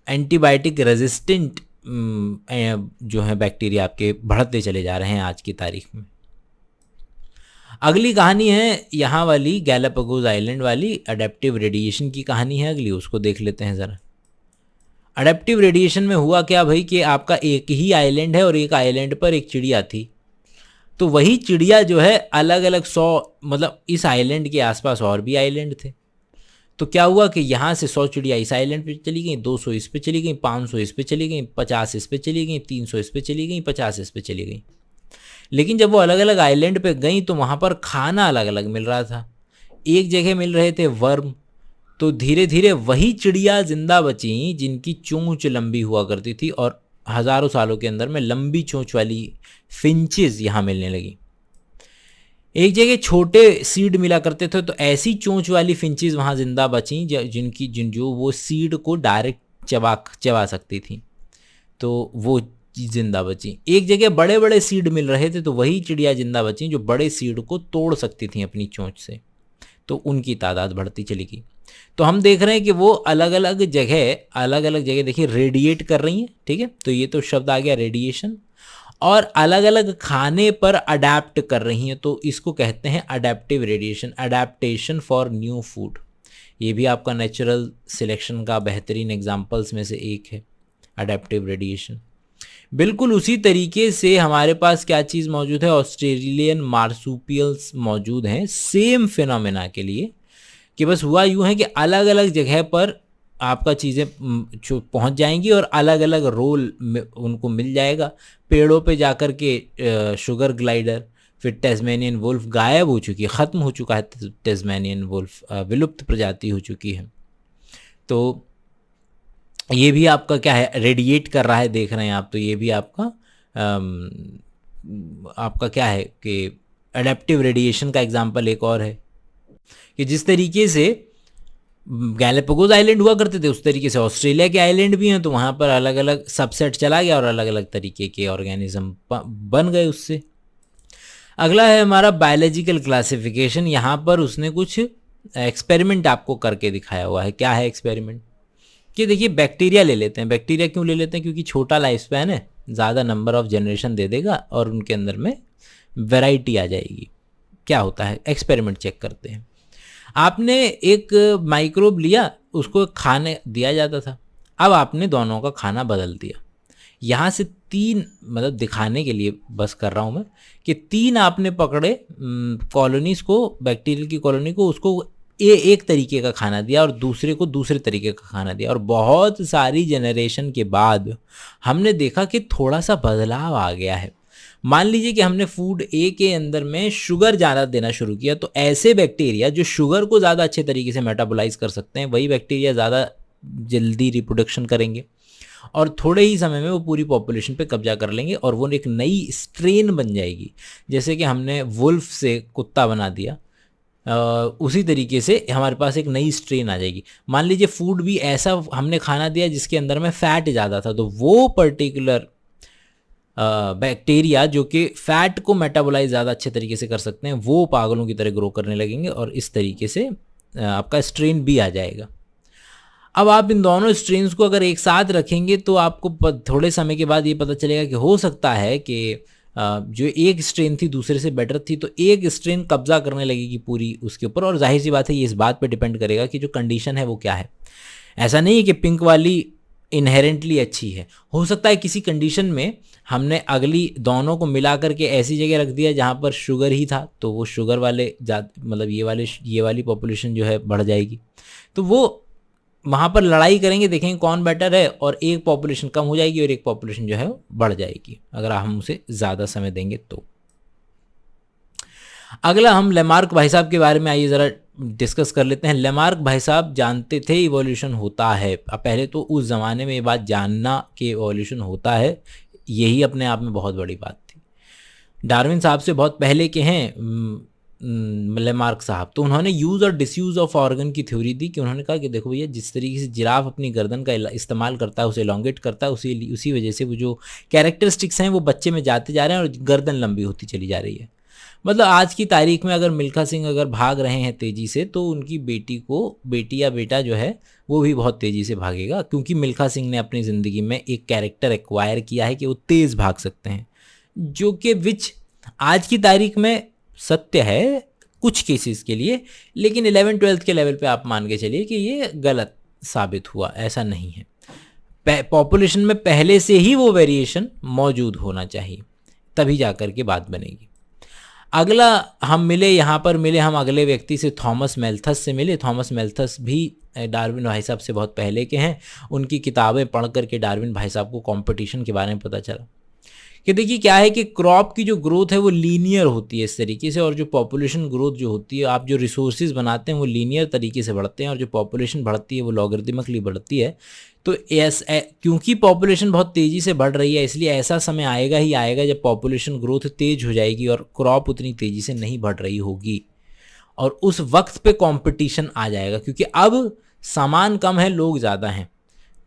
एंटीबायोटिक रेजिस्टेंट जो है बैक्टीरिया आपके बढ़ते चले जा रहे हैं आज की तारीख में। अगली कहानी है यहाँ वाली गैलापागोस आइलैंड वाली, अडेप्टिव रेडिएशन की कहानी है अगली, उसको देख लेते हैं ज़रा। अडेप्टिव रेडिएशन में हुआ क्या भाई, कि आपका एक ही आइलैंड है और एक आइलैंड पर एक चिड़िया थी, तो वही चिड़िया जो है अलग अलग 100 मतलब इस आइलैंड के आसपास और भी आइलैंड थे, तो क्या हुआ कि यहाँ से 100 चिड़िया इस आइलैंड पे चली गई, 200 इस पे चली गई, 500 इस पे चली गई, 50 इस पे चली गई, 300 इस पे चली गई, 50 इस पे चली गई। लेकिन जब वो अलग अलग आइलैंड पे गई तो वहाँ पर खाना अलग अलग मिल रहा था। एक जगह मिल रहे थे वर्म, तो धीरे धीरे वही चिड़िया जिंदा बची जिनकी चोंच लंबी हुआ करती थी, और हज़ारों सालों के अंदर में लंबी चोंच वाली फिंचेस यहाँ मिलने लगी। एक जगह छोटे सीड मिला करते थे, तो ऐसी चोंच वाली फिंचेस वहाँ जिंदा बची जो वो सीड को डायरेक्ट चबा सकती थी, तो वो जिंदा बची। एक जगह बड़े बड़े सीड मिल रहे थे, तो वही चिड़िया जिंदा बची जो बड़े सीड को तोड़ सकती थी अपनी चोंच से, तो उनकी तादाद बढ़ती चली गई। तो हम देख रहे हैं कि वो अलग अलग जगह देखिए रेडिएट कर रही हैं, ठीक है, तो ये तो शब्द आ गया रेडिएशन। और अलग अलग खाने पर अडेप्ट कर रही हैं, तो इसको कहते हैं adaptive radiation, adaptation for new food. ये भी आपका नेचुरल सिलेक्शन का बेहतरीन एग्जाम्पल्स में से एक है, अडेप्टिव रेडिएशन। बिल्कुल उसी तरीके से हमारे पास क्या चीज़ मौजूद है, ऑस्ट्रेलियन मार्सूपियल्स मौजूद हैं सेम फिनोमेना के लिए, कि बस हुआ यूँ है कि अलग अलग जगह पर आपका चीज़ें पहुंच जाएंगी और अलग अलग रोल उनको मिल जाएगा। पेड़ों पे जाकर के शुगर ग्लाइडर, फिर टेस्मेनियन वुल्फ गायब हो चुकी है, ख़त्म हो चुका है टेस्मेनियन वुल्फ, विलुप्त प्रजाति हो चुकी है। तो ये भी आपका क्या है, रेडिएट कर रहा है, देख रहे हैं आप, तो ये भी आपका क्या है कि एडेप्टिव रेडिएशन का एग्जाम्पल एक और है, कि जिस तरीके से गैलापागोस आइलैंड हुआ करते थे उस तरीके से ऑस्ट्रेलिया के आइलैंड भी हैं, तो वहाँ पर अलग अलग सबसेट चला गया और अलग अलग तरीके के ऑर्गेनिज्म बन गए उससे। अगला है हमारा बायोलॉजिकल क्लासिफिकेशन। यहाँ पर उसने कुछ एक्सपेरिमेंट आपको करके दिखाया हुआ है। क्या है एक्सपेरिमेंट, कि देखिए बैक्टीरिया ले लेते हैं। बैक्टीरिया क्यों ले लेते हैं, क्योंकि छोटा लाइफ स्पैन है, ज़्यादा नंबर ऑफ जनरेशन दे देगा और उनके अंदर में वैरायटी आ जाएगी। क्या होता है, एक्सपेरिमेंट चेक करते हैं। आपने एक माइक्रोब लिया, उसको खाने दिया जाता था, अब आपने दोनों का खाना बदल दिया। यहाँ से 3, मतलब दिखाने के लिए बस कर रहा हूँ मैं, कि 3 आपने पकड़े कॉलोनीज़ को, बैक्टीरियल की कॉलोनी को, उसको एक तरीके का खाना दिया और दूसरे को दूसरे तरीके का खाना दिया, और बहुत सारी जनरेशन के बाद हमने देखा कि थोड़ा सा बदलाव आ गया है। मान लीजिए कि हमने फूड ए के अंदर में शुगर ज़्यादा देना शुरू किया, तो ऐसे बैक्टीरिया जो शुगर को ज़्यादा अच्छे तरीके से मेटाबोलाइज कर सकते हैं, वही बैक्टीरिया ज़्यादा जल्दी रिप्रोडक्शन करेंगे और थोड़े ही समय में वो पूरी पॉपुलेशन पे कब्जा कर लेंगे और वो एक नई स्ट्रेन बन जाएगी। जैसे कि हमने वुल्फ से कुत्ता बना दिया, उसी तरीके से हमारे पास एक नई स्ट्रेन आ जाएगी। मान लीजिए फूड भी ऐसा हमने खाना दिया जिसके अंदर में फ़ैट ज़्यादा था, तो वो पर्टिकुलर बैक्टीरिया जो कि फ़ैट को मेटाबोलाइज ज़्यादा अच्छे तरीके से कर सकते हैं, वो पागलों की तरह ग्रो करने लगेंगे और इस तरीके से आपका स्ट्रेन भी आ जाएगा। अब आप इन दोनों स्ट्रेन्स को अगर एक साथ रखेंगे तो आपको थोड़े समय के बाद ये पता चलेगा कि हो सकता है कि जो एक स्ट्रेन थी दूसरे से बेटर थी, तो एक स्ट्रेन कब्जा करने लगेगी पूरी उसके ऊपर। और जाहिर सी बात है ये इस बात पे डिपेंड करेगा कि जो कंडीशन है वो क्या है। ऐसा नहीं है कि पिंक वाली इनहेरेंटली अच्छी है, हो सकता है किसी कंडीशन में हमने अगली दोनों को मिला करके ऐसी जगह रख दिया जहाँ पर शुगर ही था, तो वो शुगर वाले मतलब ये वाली पॉपुलेशन जो है बढ़ जाएगी, तो वो वहाँ पर लड़ाई करेंगे, देखेंगे कौन बेटर है, और एक पॉपुलेशन कम हो जाएगी और एक पॉपुलेशन जो है बढ़ जाएगी अगर हम उसे ज़्यादा समय देंगे तो। अगला हम लेमार्क भाई साहब के बारे में आइए ज़रा डिस्कस कर लेते हैं। लेमार्क भाई साहब जानते थे इवोल्यूशन होता है। अब पहले तो उस ज़माने में ये बात जानना कि इवोल्यूशन होता है, यही अपने आप में बहुत बड़ी बात थी। डार्विन साहब से बहुत पहले के हैं लेमार्क साहब, तो उन्होंने यूज़ और डिसयूज़ ऑफ ऑर्गन की थ्योरी दी, कि उन्होंने कहा कि देखो भैया जिस तरीके से जिराफ अपनी गर्दन का इस्तेमाल करता है, उसे एलोंगेट करता है, उसी वजह से वो जो कैरेक्टरिस्टिक्स हैं वो बच्चे में जाते जा रहे हैं और गर्दन लंबी होती चली जा रही है। मतलब आज की तारीख में अगर मिल्खा सिंह अगर भाग रहे हैं तेज़ी से, तो उनकी बेटी या बेटा जो है वो भी बहुत तेज़ी से भागेगा, क्योंकि मिल्खा सिंह ने अपनी ज़िंदगी में एक कैरेक्टर एक्वायर किया है कि वो तेज़ भाग सकते हैं, जो कि विच आज की तारीख में सत्य है कुछ केसेस के लिए, लेकिन 11th-12th के लेवल पे आप मान के चलिए कि ये गलत साबित हुआ, ऐसा नहीं है। पॉपुलेशन में पहले से ही वो वेरिएशन मौजूद होना चाहिए, तभी जाकर के बात बनेगी। अगला हम मिले हम अगले व्यक्ति से, थॉमस मैल्थस से मिले। थॉमस मैल्थस भी डार्विन भाई साहब से बहुत पहले के हैं। उनकी किताबें पढ़ करके डार्विन भाई साहब को कंपटीशन के बारे में पता चला कि देखिए क्या है कि क्रॉप की जो ग्रोथ है वो लीनियर होती है इस तरीके से, और जो पॉपुलेशन ग्रोथ जो होती है, आप जो रिसोर्सेज बनाते हैं वो लीनियर तरीके से बढ़ते हैं, और जो पॉपुलेशन बढ़ती है वो लॉगरिदमिकली बढ़ती है। तो क्योंकि पॉपुलेशन बहुत तेज़ी से बढ़ रही है, इसलिए ऐसा समय आएगा ही आएगा जब पॉपुलेशन ग्रोथ तेज हो जाएगी और क्रॉप उतनी तेज़ी से नहीं बढ़ रही होगी, और उस वक्त पे कंपटीशन आ जाएगा, क्योंकि अब सामान कम है, लोग ज़्यादा हैं,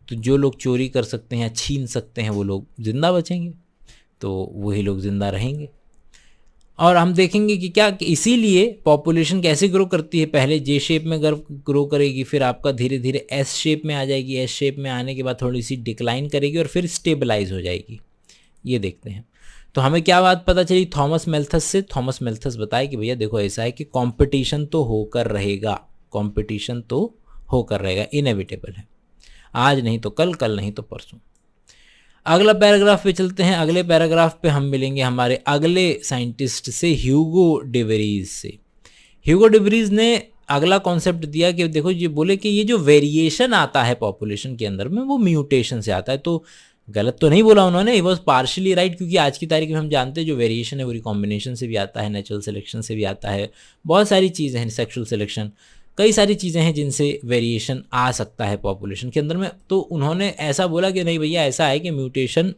तो जो लोग चोरी कर सकते हैं, छीन सकते हैं, वो लोग ज़िंदा बचेंगे, तो वही लोग ज़िंदा रहेंगे। और हम देखेंगे कि क्या इसीलिए पॉपुलेशन कैसे ग्रो करती है, पहले जे शेप में ग्रो करेगी, फिर आपका धीरे धीरे एस शेप में आ जाएगी, एस शेप में आने के बाद थोड़ी सी डिक्लाइन करेगी और फिर स्टेबलाइज हो जाएगी। ये देखते हैं। तो हमें क्या बात पता चली थॉमस मेल्थस से? थॉमस मेल्थस बताए कि भैया देखो ऐसा है कि कंपटीशन तो होकर रहेगा, कंपटीशन तो होकर रहेगा, इनएविटेबल है, आज नहीं तो कल, कल नहीं तो परसों। अगला पैराग्राफ पे चलते हैं। अगले पैराग्राफ पे हम मिलेंगे हमारे अगले साइंटिस्ट से, ह्यूगो डेवरीज से। ह्यूगो डेवरीज ने अगला कॉन्सेप्ट दिया कि देखो ये बोले कि ये जो वेरिएशन आता है पॉपुलेशन के अंदर में वो म्यूटेशन से आता है। तो गलत तो नहीं बोला उन्होंने, ही वॉज पार्शली राइट, क्योंकि आज की तारीख में हम जानते हैं जो वेरिएशन है वो रिकॉम्बिनेशन से भी आता है, नेचुरल सिलेक्शन से भी आता है, बहुत सारी चीज़ें हैं, सेक्सुअल सिलेक्शन, कई सारी चीज़ें हैं जिनसे वेरिएशन आ सकता है पॉपुलेशन के अंदर में। तो उन्होंने ऐसा बोला कि नहीं भैया ऐसा है कि म्यूटेशन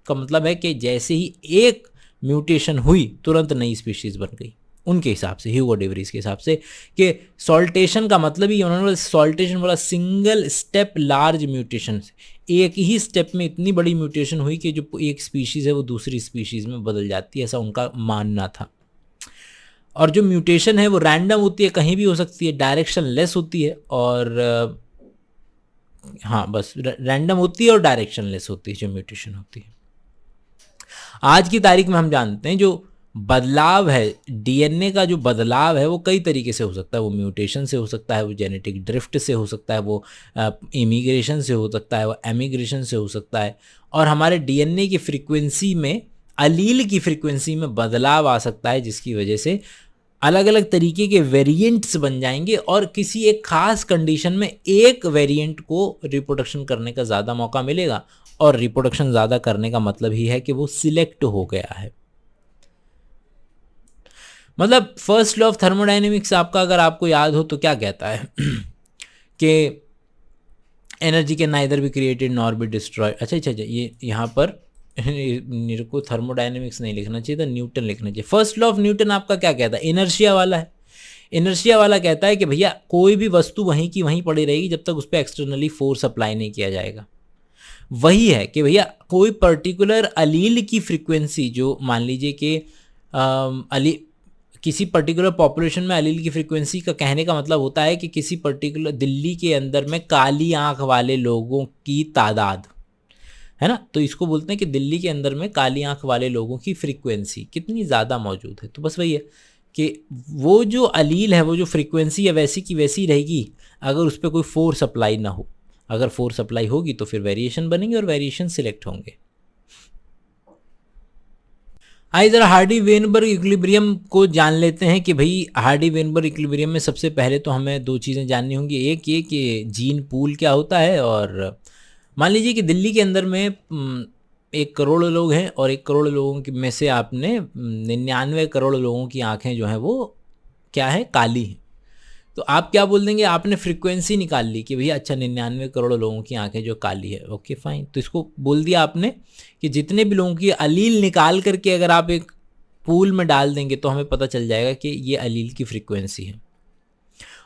का मतलब है कि जैसे ही एक म्यूटेशन हुई तुरंत नई स्पीशीज़ बन गई, उनके हिसाब से, ह्यूगो डेवरीज के हिसाब से, कि सॉल्टेशन का मतलब ही, उन्होंने सॉल्टेशन बोला सिंगल स्टेप लार्ज म्यूटेशन, एक ही स्टेप में इतनी बड़ी म्यूटेशन हुई कि जो एक स्पीशीज़ है वो दूसरी स्पीशीज़ में बदल जाती है, ऐसा उनका मानना था। और जो म्यूटेशन है वो रैंडम होती है, कहीं भी हो सकती है, डायरेक्शन लेस होती है, और हाँ बस रैंडम होती है और डायरेक्शन लेस होती है जो म्यूटेशन होती है। आज की तारीख में हम जानते हैं जो बदलाव है, डीएनए का जो बदलाव है वो कई तरीके से हो सकता है, वो म्यूटेशन से हो सकता है, वो जेनेटिक ड्रिफ्ट से हो सकता है, वो इमिग्रेशन से हो सकता है, वो एमिग्रेशन से हो सकता है, और हमारे डीएनए की फ्रीक्वेंसी में, अलील की फ्रीक्वेंसी में बदलाव आ सकता है, जिसकी वजह से अलग अलग तरीके के वेरिएंट्स बन जाएंगे, और किसी एक खास कंडीशन में एक वेरिएंट को रिप्रोडक्शन करने का ज़्यादा मौका मिलेगा, और रिप्रोडक्शन ज़्यादा करने का मतलब ही है कि वो सिलेक्ट हो गया है। मतलब फर्स्ट लॉ ऑफ थर्मोडायनेमिक्स आपका अगर आपको याद हो तो क्या कहता है कि energy can neither be created nor be destroyed. अच्छा, ये यहाँ पर मेरे को थर्मोडायनेमिक्स नहीं लिखना चाहिए था, न्यूटन लिखना चाहिए। फर्स्ट लॉ ऑफ न्यूटन आपका क्या कहता है? इनर्शिया वाला है। इनर्शिया वाला कहता है कि भैया कोई भी वस्तु वहीं की वहीं पड़ी रहेगी जब तक उस पर एक्सटर्नली फोर्स अप्लाई नहीं किया जाएगा। वही है कि भैया कोई पर्टिकुलर अलील की फ्रीक्वेंसी, जो मान लीजिए कि किसी पर्टिकुलर पॉपुलेशन में अलील की फ्रीक्वेंसी का कहने का मतलब होता है कि किसी पर्टिकुलर दिल्ली के अंदर में काली आंख वाले लोगों की तादाद है ना, तो इसको बोलते हैं कि दिल्ली के अंदर में काली आंख वाले लोगों की फ्रीक्वेंसी कितनी ज़्यादा मौजूद है। तो बस वही है कि वो जो अलील है, वो जो फ्रीक्वेंसी है वैसी की वैसी रहेगी अगर उस पर कोई फोर्स अप्लाई ना हो। अगर फोर्स अप्लाई होगी तो फिर वेरिएशन बनेंगे और वेरिएशन सिलेक्ट होंगे। आइए ज़रा हार्डी वेनबर्ग इक्विलिब्रियम को जान लेते हैं कि भाई हार्डी वेनबर्ग इक्विलिब्रियम में सबसे पहले तो हमें दो चीज़ें जाननी होंगी। एक ये कि जीन पूल क्या होता है, और मान लीजिए कि दिल्ली के अंदर में 1 करोड़ लोग हैं और 1 करोड़ लोगों में से आपने 99 करोड़ लोगों की आँखें जो हैं वो क्या है, काली हैं। तो आप क्या बोल देंगे, आपने फ्रीक्वेंसी निकाल ली कि भैया अच्छा 99 करोड़ लोगों की आंखें जो काली है, ओके फाइन। तो इसको बोल दिया आपने कि जितने भी लोगों की अलील निकाल करके अगर आप एक पूल में डाल देंगे तो हमें पता चल जाएगा कि ये अलील की फ्रीक्वेंसी है।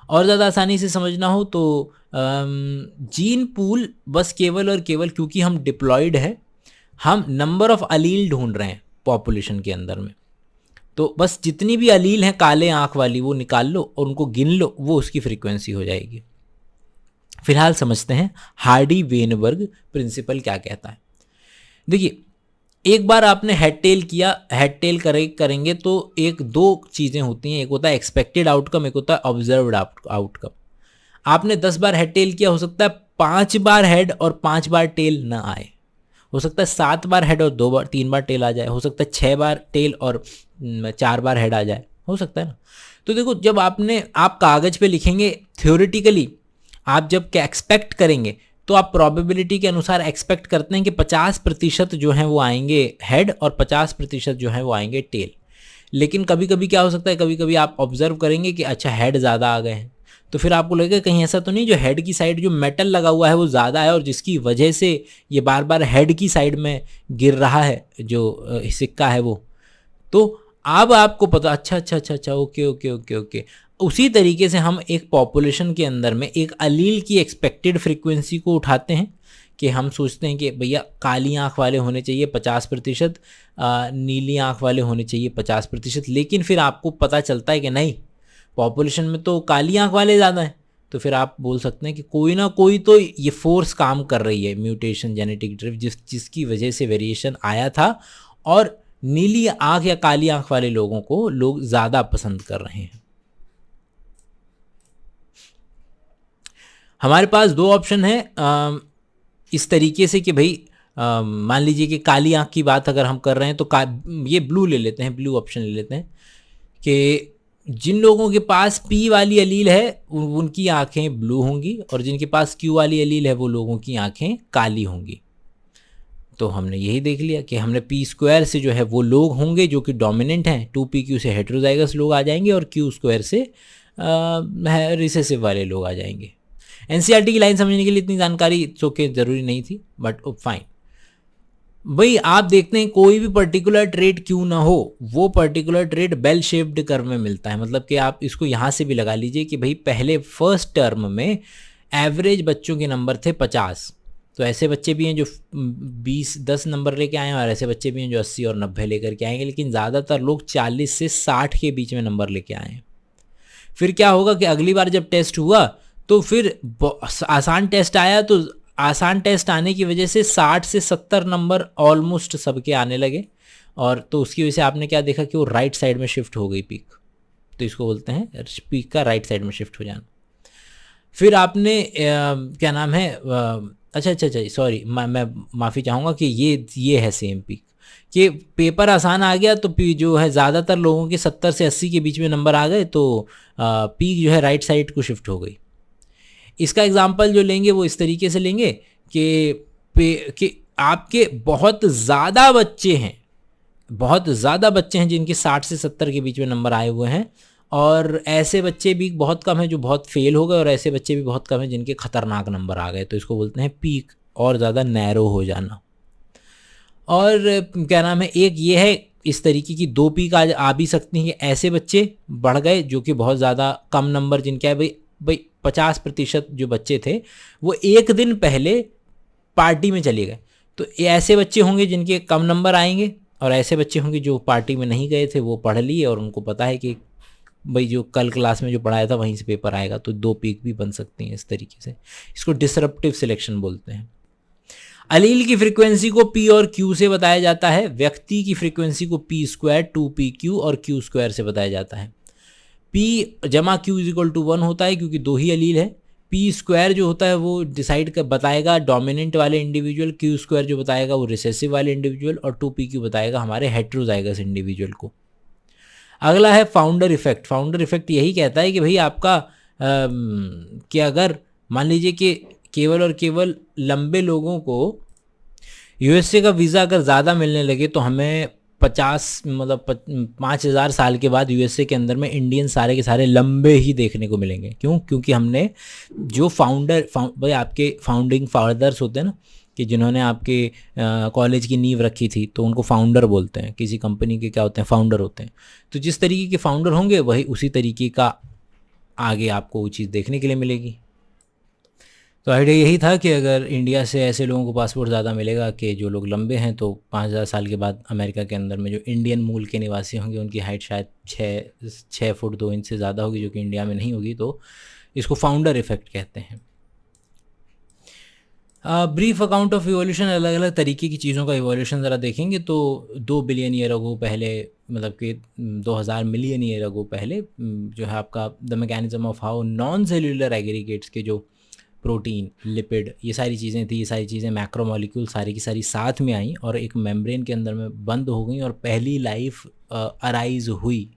और ज़्यादा आसानी से समझना हो तो जीन पूल बस केवल और केवल क्योंकि हम डिप्लॉयड है, हम नंबर ऑफ अलील ढूंढ रहे हैं पॉपुलेशन के अंदर में, तो बस जितनी भी अलील हैं काले आंख वाली वो निकाल लो और उनको गिन लो, वो उसकी फ्रीक्वेंसी हो जाएगी। फिलहाल समझते हैं हार्डी वेनबर्ग प्रिंसिपल क्या कहता है। देखिए एक बार आपने हेड टेल किया, हेड टेल करेंगे तो एक दो चीज़ें होती हैं, एक होता है एक्सपेक्टेड आउटकम, एक होता है ऑब्जर्व्ड आउटकम। आपने 10 बार हेड टेल किया, हो सकता है 5 बार हेड और 5 बार टेल ना आए, हो सकता है 7 बार हेड और 3 बार टेल आ जाए, हो सकता है 6 बार टेल और 4 बार हेड आ जाए, हो सकता है ना। तो देखो जब आप कागज़ पे लिखेंगे थ्योरेटिकली, आप जब क्या एक्सपेक्ट करेंगे तो आप प्रोबेबिलिटी के अनुसार एक्सपेक्ट करते हैं कि 50% जो हैं वो आएंगे हेड और 50% जो हैं वो आएंगे टेल। लेकिन कभी कभी क्या हो सकता है, कभी कभी आप ऑब्जर्व करेंगे कि अच्छा हेड ज़्यादा आ गए हैं, तो फिर आपको लगेगा कहीं ऐसा तो नहीं जो हेड की साइड जो मेटल लगा हुआ है वो ज़्यादा है और जिसकी वजह से ये बार बार हेड की साइड में गिर रहा है जो सिक्का है वो। तो अब आपको पता अच्छा ओके। उसी तरीके से हम एक पॉपुलेशन के अंदर में एक अलील की एक्सपेक्टेड फ्रीक्वेंसी को उठाते हैं कि हम सोचते हैं कि भैया काली आंख वाले होने चाहिए 50%, नीली आंख वाले होने चाहिए 50%, लेकिन फिर आपको पता चलता है कि नहीं पॉपुलेशन में तो काली आंख वाले ज़्यादा हैं। तो फिर आप बोल सकते हैं कि कोई ना कोई तो ये फोर्स काम कर रही है, म्यूटेशन, जेनेटिक ड्रिफ्ट, जिसकी वजह से वेरिएशन आया था और नीली आंख या काली आंख वाले लोगों को लोग ज़्यादा पसंद कर रहे हैं। हमारे पास दो ऑप्शन है इस तरीके से कि भाई मान लीजिए कि काली आंख की बात अगर हम कर रहे हैं तो ये ब्लू ले लेते हैं, ब्लू ऑप्शन ले लेते हैं कि जिन लोगों के पास पी वाली एलील है उनकी आंखें ब्लू होंगी और जिनके पास क्यू वाली एलील है वो लोगों की आंखें काली होंगी। तो हमने यही देख लिया कि हमने पी स्क्वायर से जो है वो लोग होंगे जो कि डोमिनेंट हैं, 2pq से हेटेरोजाइगस लोग आ जाएंगे और क्यू स्क्वायर से रिसेसिव वाले लोग आ जाएंगे। एनसीईआरटी की लाइन समझने के लिए इतनी जानकारी चूँकि ज़रूरी नहीं थी, बट फाइन। भाई आप देखते हैं कोई भी पर्टिकुलर ट्रेड क्यों ना हो, वो particular trait bell shaped curve में मिलता है। मतलब कि आप इसको यहाँ से भी लगा लीजिए कि भाई पहले फर्स्ट टर्म में एवरेज बच्चों के नंबर थे 50, तो ऐसे बच्चे भी हैं जो 10 नंबर लेके आए हैं और ऐसे बच्चे भी हैं जो 80 और 90 लेकर के आएंगे, लेकिन ज़्यादातर लोग 40 से 60 के बीच में नंबर लेके आए हैं। फिर क्या होगा कि अगली बार जब टेस्ट हुआ तो फिर आसान टेस्ट आया, तो आसान टेस्ट आने की वजह से 60 से 70 नंबर ऑलमोस्ट सबके आने लगे, और तो उसकी वजह से आपने क्या देखा कि वो राइट साइड में शिफ्ट हो गई पीक। तो इसको बोलते हैं पीक का राइट साइड में शिफ्ट हो जाना। फिर आपने क्या नाम है अच्छा सॉरी, मैं माफ़ी चाहूँगा कि ये है सेम पीक कि पेपर आसान आ गया तो जो है ज़्यादातर लोगों के 70 से 80 के बीच में नंबर आ गए, तो पीक जो है राइट साइड को शिफ्ट हो गई। इसका एग्जाम्पल जो लेंगे वो इस तरीके से लेंगे कि आपके बहुत ज़्यादा बच्चे हैं जिनके 60 से 70 के बीच में नंबर आए हुए हैं, और ऐसे बच्चे भी बहुत कम हैं जो बहुत फेल हो गए, और ऐसे बच्चे भी बहुत कम हैं जिनके खतरनाक नंबर आ गए। तो इसको बोलते हैं पीक और ज़्यादा नैरो हो जाना। और क्या नाम है, एक ये है इस तरीके की दो पीक आ भी सकती हैं कि ऐसे बच्चे बढ़ गए जो कि बहुत ज़्यादा कम नंबर जिनका है, भाई 50% जो बच्चे थे वो एक दिन पहले पार्टी में चले गए, तो ऐसे बच्चे होंगे जिनके कम नंबर आएंगे, और ऐसे बच्चे होंगे जो पार्टी में नहीं गए थे वो पढ़ लिए और उनको पता है कि भाई जो कल क्लास में जो पढ़ाया था वहीं से पेपर आएगा। तो दो पीक भी बन सकती हैं इस तरीके से। इसको डिसरप्टिव सिलेक्शन बोलते हैं। अलील की फ्रीक्वेंसी को पी और क्यू से बताया जाता है, व्यक्ति की फ्रीक्वेंसी को पी स्क्वायर 2pq और क्यू स्क्वायर से बताया जाता है। P जमा Q इज इक्वल टू 1 होता है क्योंकि दो ही अलील है। P स्क्वायर जो होता है वो डिसाइड कर बताएगा डोमिनेंट वाले इंडिविजुअल, Q स्क्वायर जो बताएगा वो रिसेसिव वाले इंडिविजुअल, और 2pq बताएगा हमारे हेटेरोजाइगस इंडिविजुअल को। अगला है फाउंडर इफेक्ट। फाउंडर इफेक्ट यही कहता है कि भाई आपका कि अगर मान लीजिए कि केवल और केवल लंबे लोगों को यूएसए का वीज़ा अगर ज़्यादा मिलने लगे तो हमें 5,000 साल के बाद यूएसए के अंदर में इंडियन सारे के सारे लंबे ही देखने को मिलेंगे। क्यों? क्योंकि हमने जो भाई आपके फाउंडिंग फादर्स होते हैं ना, कि जिन्होंने आपके कॉलेज की नींव रखी थी, तो उनको फाउंडर बोलते हैं। किसी कंपनी के क्या होते हैं? फाउंडर होते हैं। तो जिस तरीके के फाउंडर होंगे वही उसी तरीके का आगे आपको वो चीज़ देखने के लिए मिलेगी। तो आइडिया यही था कि अगर इंडिया से ऐसे लोगों को पासपोर्ट ज़्यादा मिलेगा कि जो लोग लंबे हैं, तो 5,000 साल के बाद अमेरिका के अंदर में जो इंडियन मूल के निवासी होंगे उनकी हाइट शायद 6 फुट 2 इंच से ज़्यादा होगी, जो कि इंडिया में नहीं होगी। तो इसको फाउंडर इफेक्ट कहते हैं। ब्रीफ अकाउंट ऑफ इवोल्यूशन, अलग अलग तरीके की चीज़ों का इवोल्यूशन ज़रा देखेंगे तो 2 बिलियन ईयर अगो पहले, मतलब कि 2000 मिलियन ईयर अगो पहले जो है आपका the mechanism of how non cellular aggregates के जो प्रोटीन, लिपिड, ये सारी चीज़ें थी, ये सारी चीज़ें मैक्रोमोलिक्यूल सारी की सारी साथ में आई और एक मेम्ब्रेन के अंदर में बंद हो गई और पहली लाइफ अराइज हुई।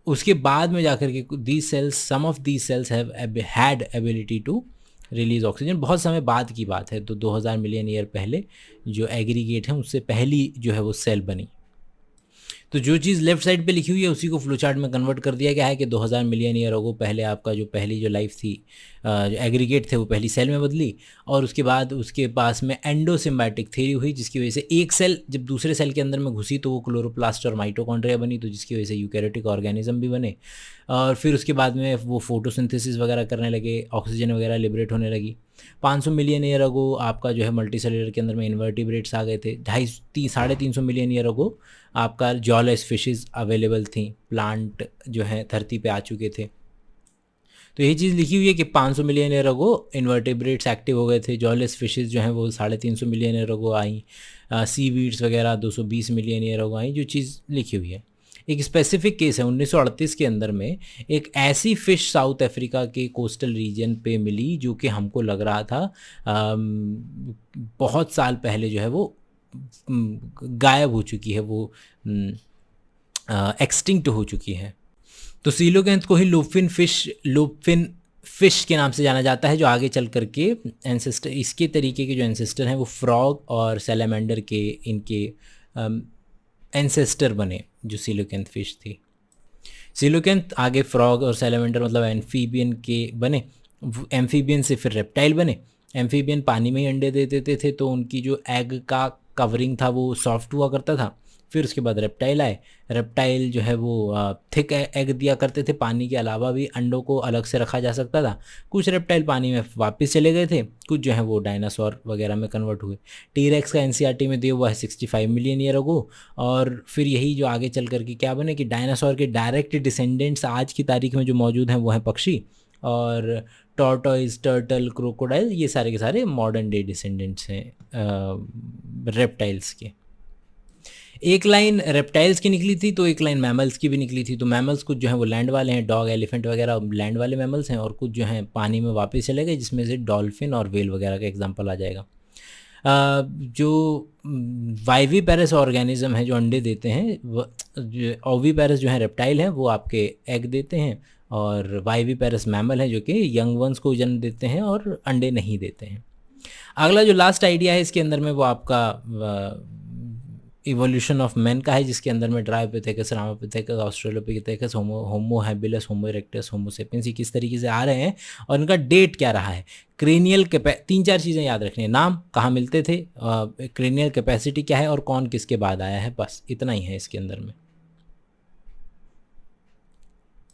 उसके बाद में जाकर के these cells, some of these cells have had ability to release oxygen. बहुत समय बाद की बात है, तो 2000 मिलियन ईयर पहले जो एग्रीगेट है उससे पहली जो है वो सेल बनी। तो जो चीज़ लेफ्ट साइड पे लिखी हुई है उसी को फ्लो चार्ट में कन्वर्ट कर दिया गया है कि 2000 मिलियन ईयर अगो पहले आपका जो पहली जो लाइफ थी, जो एग्रीगेट थे, वो पहली सेल में बदली, और उसके बाद उसके पास में एंडोसिम्बायोटिक थ्योरी हुई, जिसकी वजह से एक सेल जब दूसरे सेल के अंदर में घुसी तो वो क्लोरोप्लास्ट और माइटोकॉन्ड्रिया बनी, तो जिसकी वजह से यूकैरियोटिक ऑर्गेनिज्म भी बने। और फिर उसके बाद में वो फोटोसिंथेसिस वगैरह करने लगे, ऑक्सीजन वगैरह लिबरेट होने लगी। 500 मिलियन ईयर अगो आपका जो है मल्टीसेलुलर के अंदर में इन्वर्टिब्रेट्स आ गए थे। 350 मिलियन ईयर अगो आपका जॉलेस फिशेस अवेलेबल थी, प्लांट जो है धरती पे आ चुके थे। तो यही चीज़ लिखी हुई है कि 500 मिलियन ईयर अगो इन्वर्टेब्रेट्स एक्टिव हो गए थे, जॉलेस फिशेस जो हैं वो 350 मिलियन ईयर अगो आई, सी वीड्स वगैरह 220 मिलियन ईयर अगो आई, जो चीज़ लिखी हुई है। एक स्पेसिफिक केस है 1938 के अंदर में, एक ऐसी फ़िश साउथ अफ्रीका के कोस्टल रीजन पे मिली जो कि हमको लग रहा था बहुत साल पहले जो है वो गायब हो चुकी है, वो एक्सटिंक्ट हो चुकी है। तो सीलोकैंथ को ही लूपफिन फिश के नाम से जाना जाता है, जो आगे चल करके एंसेस्टर, इसके तरीके के जो एंसेस्टर हैं वो फ्रॉग और सैलामेंडर के, इनके एंसेस्टर बने, जो सीलोकैंथ फिश थी। सीलोकैंथ आगे फ्रॉग और सैलामेंडर मतलब एम्फीबियन के बने, एम्फीबियन से फिर रेप्टाइल बने। एम्फीबियन पानी में ही अंडे दे देते थे, तो उनकी जो एग का कवरिंग था वो सॉफ्ट हुआ करता था। फिर उसके बाद रेप्टाइल आए, रेप्टाइल जो है वो थिक एग दिया करते थे, पानी के अलावा भी अंडों को अलग से रखा जा सकता था। कुछ रेप्टाइल पानी में वापस चले गए थे, कुछ जो है वो डायनासोर वगैरह में कन्वर्ट हुए। टीरेक्स का एनसीईआरटी में दिया हुआ है 65 मिलियन ईयर अगो। और फिर यही जो आगे चल करके क्या बने कि डायनासोर के डायरेक्ट डिसेंडेंट्स आज की तारीख में जो मौजूद हैं वो हैं पक्षी, और टॉर्टोइज, टर्टल, क्रोकोडाइल, ये सारे के सारे मॉडर्न डे डिसेंडेंट्स हैं रेप्टाइल्स के। एक लाइन रेप्टाइल्स की निकली थी तो एक लाइन मैमल्स की भी निकली थी। तो मैमल्स कुछ जो है वो लैंड वाले हैं, डॉग, एलिफेंट वगैरह लैंड वाले मैमल्स हैं, और कुछ जो हैं पानी में वापस चले गए, जिसमें से डॉल्फिन और व्हेल वगैरह का एग्जांपल आ जाएगा। जो वाइवी पैरस ऑर्गेनिज्म है जो अंडे देते हैं, ओवी पैरस जो है रेप्टाइल हैं वो आपके एग देते हैं, और वाइवी पैरस मैमल है जो कि यंग वंस को जन्म देते हैं और अंडे नहीं देते हैं। अगला जो लास्ट आइडिया है इसके अंदर में वो आपका इवोल्यूशन ऑफ मैन का है, जिसके अंदर में Dryopithecus, Ramapithecus, Australopithecus, Homo habilis, Homo erectus, Homo sapiens, ये किस तरीके से आ रहे हैं और इनका डेट क्या रहा है। क्रेनियल 3-4 चीज़ें याद रखनी है, नाम, कहाँ मिलते थे, क्रेनियल कैपेसिटी क्या है, और कौन किसके बाद आया है, बस इतना ही है इसके अंदर में।